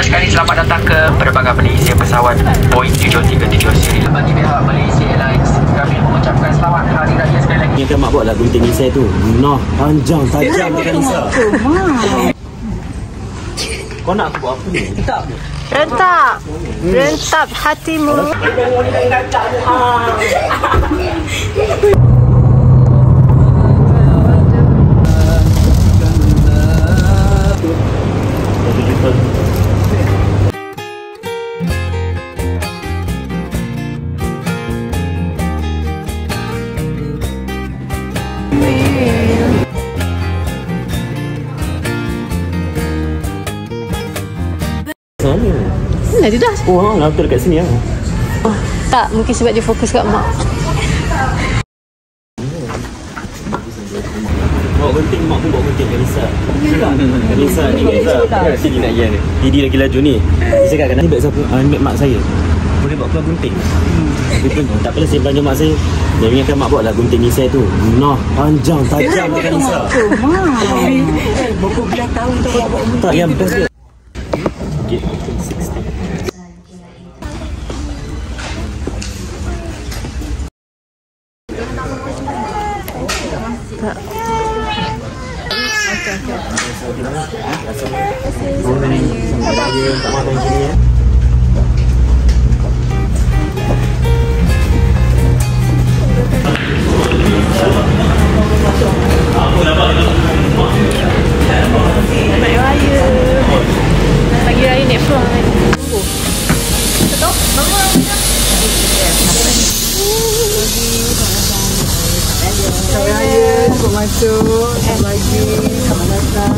sekali, selamat datang ke penerbangan Malaysia pesawat Boeing 737 seri. Bagi pihak Malaysia Airlines, kami mengucapkan selamat Hari Raya sekali lagi. Yang kan mak buat lah gunting nisai tu. Nah, panjang, tajam dekat nisai. Kau nak aku buat apa ni? Rentap hatimu. Dah dah. Oh, lah tu dekat sini lah. Tak, mungkin sebab dia fokus kat mak. Bawa gunting, mak pun bawa gunting kat Lisa. Kat Lisa ni kat Lisa. Sini nak ian ni. Didi lagi laju ni. Dia cakap kan, ni beg siapa? Beg mak saya. Boleh bawa keluar gunting. Tapi pun tak apalah, simpan je mak saya. Dia ingatkan mak buat lah gunting nisai tu. Nah, panjang, tajam dekat Lisa. Buku belah tahun tu bawa gunting. Tak, yang best dia. Okay, 60. Pagi raya naik peluang kan. Selamat Raya, selamat masuk, selamat pagi, selamat datang.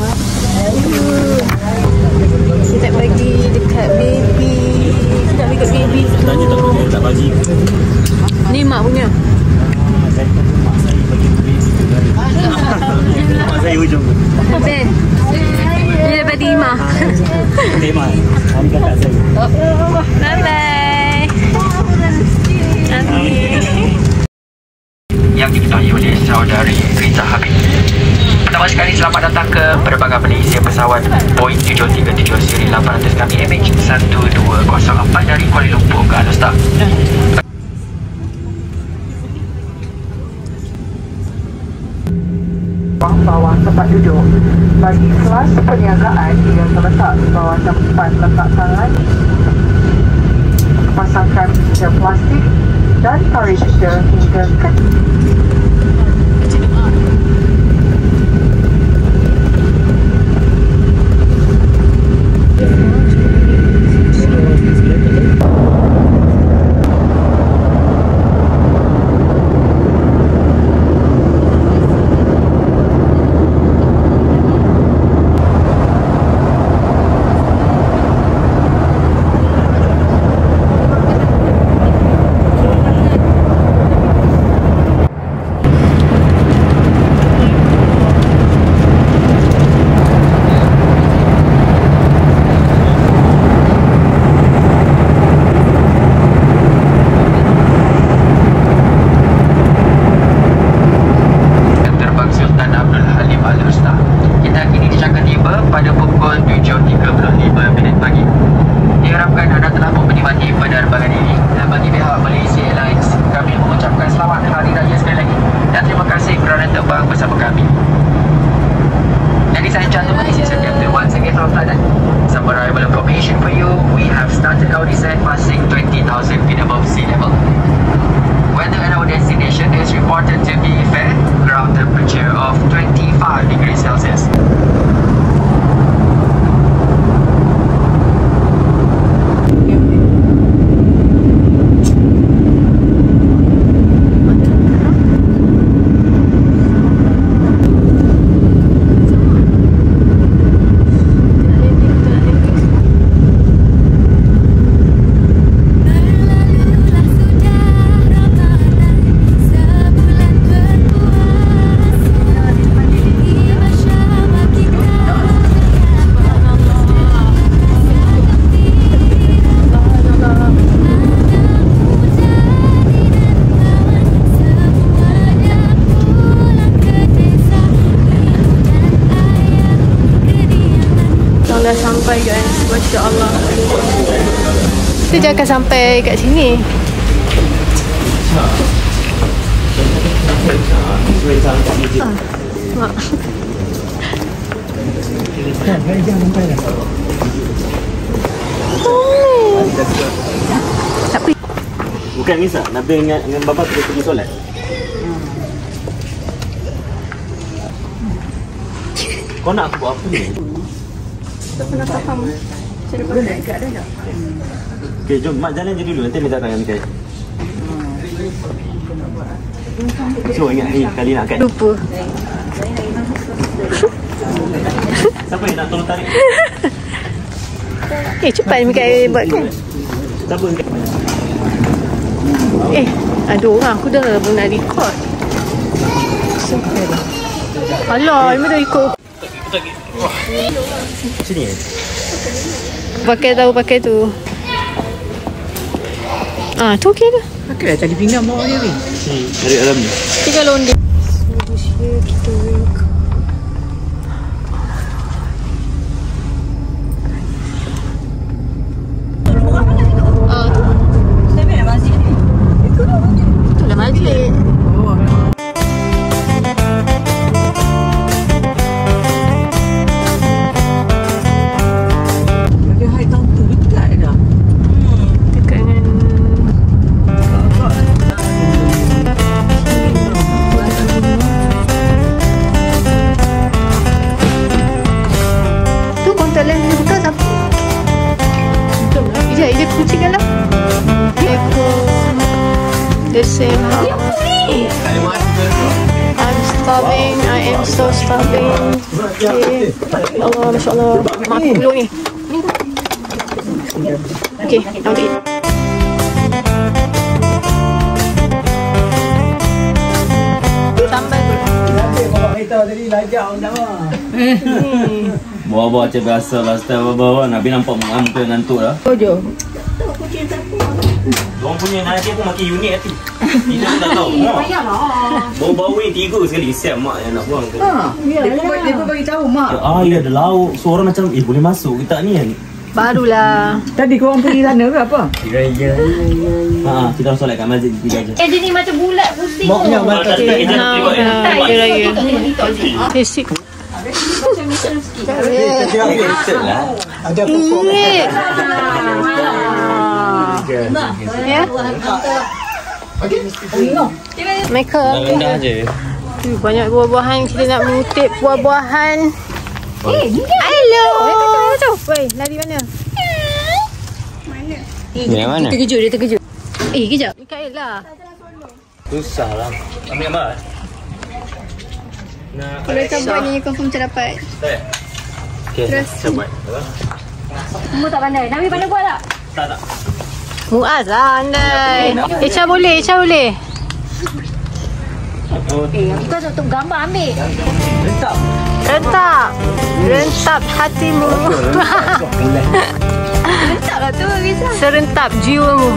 Kita bagi dekat baby. Kita bagi dekat baby tu. Tanya tak boleh tak bagi. Ni mak punya. Mak saya bagi beli. Mak saya hujung. Ben. Dia daripada Imah. Memang. Kami kakak saya. Bye-bye. Yang diketahui oleh saudari Riza Habib. Pertama sekali, selamat datang ke penerbangan Malaysia pesawat Boeing 737 seri 800 kami MH1204 dari Kuala Lumpur ke Alor. Bawah tempat duduk. Bagi kelas perniagaan yang terletak di bawah tempat letak tangan, pasangkan meja plastik dan tarik meja hingga ke Kita jangan sampai kat sini. Mak. Tapi Bukan Nisa, Nabil dengan bapa pergi solat. Kau nak aku buat apa ni? tak pernah faham cara pakai kat dah tak? Okay, jom Mak jalan je dulu, nanti minta tangan Kai. So ingat ni kali nak kat. Lupa. Siapa yang nak tolong tarik? Cepat Mikael buat kan? Siapa yang Ada orang aku dah pun nak record. Alah, Ima dah ikut. sini eh? Pakai tu. Tu okey ke? Pakai dah tali pinggang bawa dia ni. Tarik dalam ni. 3 londe. Kita itulah majlis. Ada high counter dekat dah. Dekat dengan tu kontak lain dia buka siapa? Ija kucing lah. Eko the same house. I'm starving. I am so starving. Okay. Allah, Masya Allah. Mak aku belum ni. Okay, now eat. Sambal Bawa-bawa macam biasa lah. Setelah bawa Nabi nampak mengantuk ngantuk dah. Ojo. Diorang punya nasi aku makin unik hati. Kita pun tak tahu. Bau-bau ni 3 sekali. Siap mak yang nak buang tu. Dia bagi tahu mak. Ya ada lauk. So orang macam boleh masuk ke tak ni kan? barulah. Tadi korang pergi sana ke apa? Ya. Kita orang solat kat masjid 3 je. Dia ni macam bulat pusing. Moknya mata Raya. Basic. Ada Mereka rendah je. banyak buah-buahan. Kita nak mengutip buah-buahan. Hello. Woi, lari mana? Mana? Dia terkejut. Kejap. Mikael lah. Susah lah. Ambil gambar. Kalau tak buat ni confirm macam dapat. Okay, terus saya buat. Semua tak pandai. Nabi pandai buat tak? Tak. Muaz lah andai. Echa boleh. Kita untuk gambar ambil. Rentap hatimu. Rentap lah tu Rizal. Serentap jiwamu.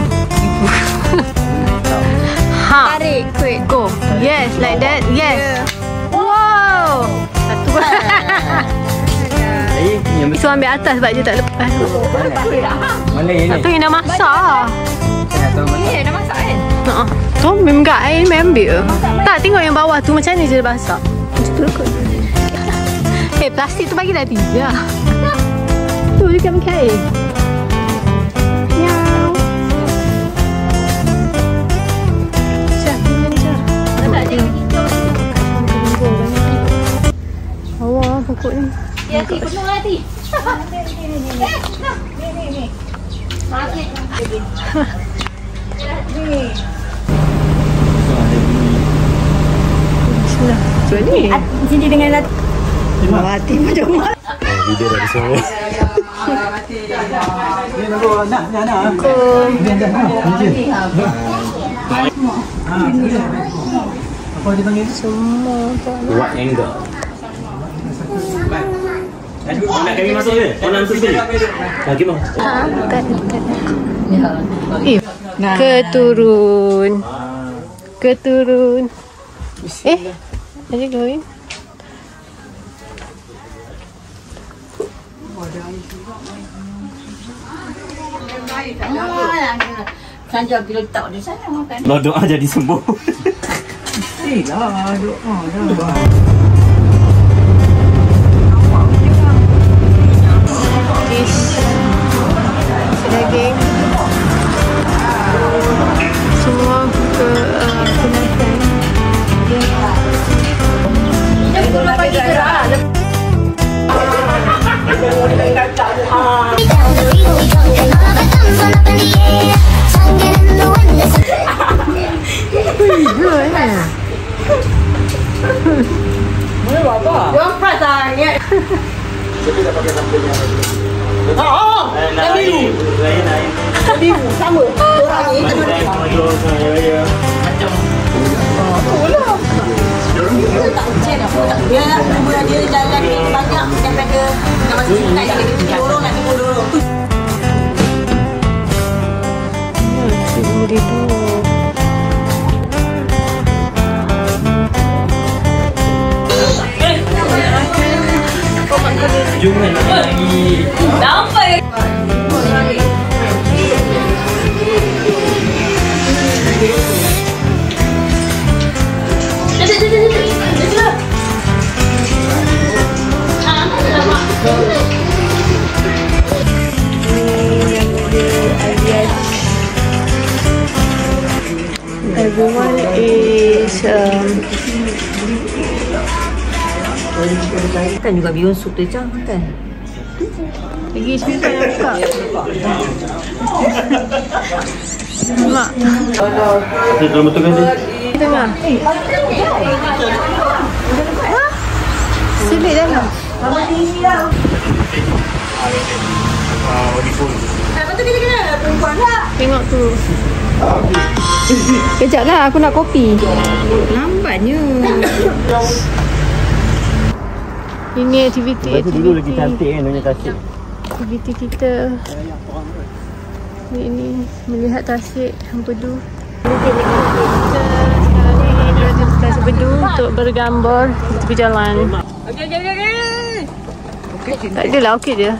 Tarik. Quick, go. Yes, like that. Yes. Wow. Satu. Itu ambil atas sebab dia tak lepas. Satu yang dah masak. Ini dah masak kan? Tu memang tak air memang ambil. Tak, tengok yang bawah tu macam ni je dah basah. Macam tu kot. Plastik tu bagilah 3. Tu dekat Mikael. Miau. Awak pokok ni. Ya, Ti. Penuh lah, Ti. Ni. Masih. Bismillah. Tu ni. Sini dengan Mati macam mana? Video dah semua. Apa dia panggil? Semua What angle? Nak kami masuk je? Kau nak masuk sekali? Lagi bang? Keturun. Jadi going. baik tak jaga. Saja kita letak di sana makan. Kalau doa jadi sembuh. Lah, doa dah. Fish, daging, semua kenakan. Jadi kalau pagi gerah. Yang perasaan ni. Biru sama. Orang ni tak ujian apa tak dia dia jalan banyak daripada nak masuk sungai dia orang nak tengok dulu. Jom kan lagi. Sampai. Everyone is Kan juga bihun sup tu Cang kan. pergi sebentar nak buka. Mak, Dalam betul kan dia? tengah. Selit dalam. Lepas tu kita kena perempuan tak? Tengok tu. Kejap lah, aku nak kopi. Lambatnya. Ini aktiviti Dulu lagi cantik kan Nyonya Tasik. aktiviti kita. Ini melihat Tasik Empedu. Kita sekarang ni berada di Tasik Empedu untuk bergambar di tepi jalan. Okey. Tak adalah okey je.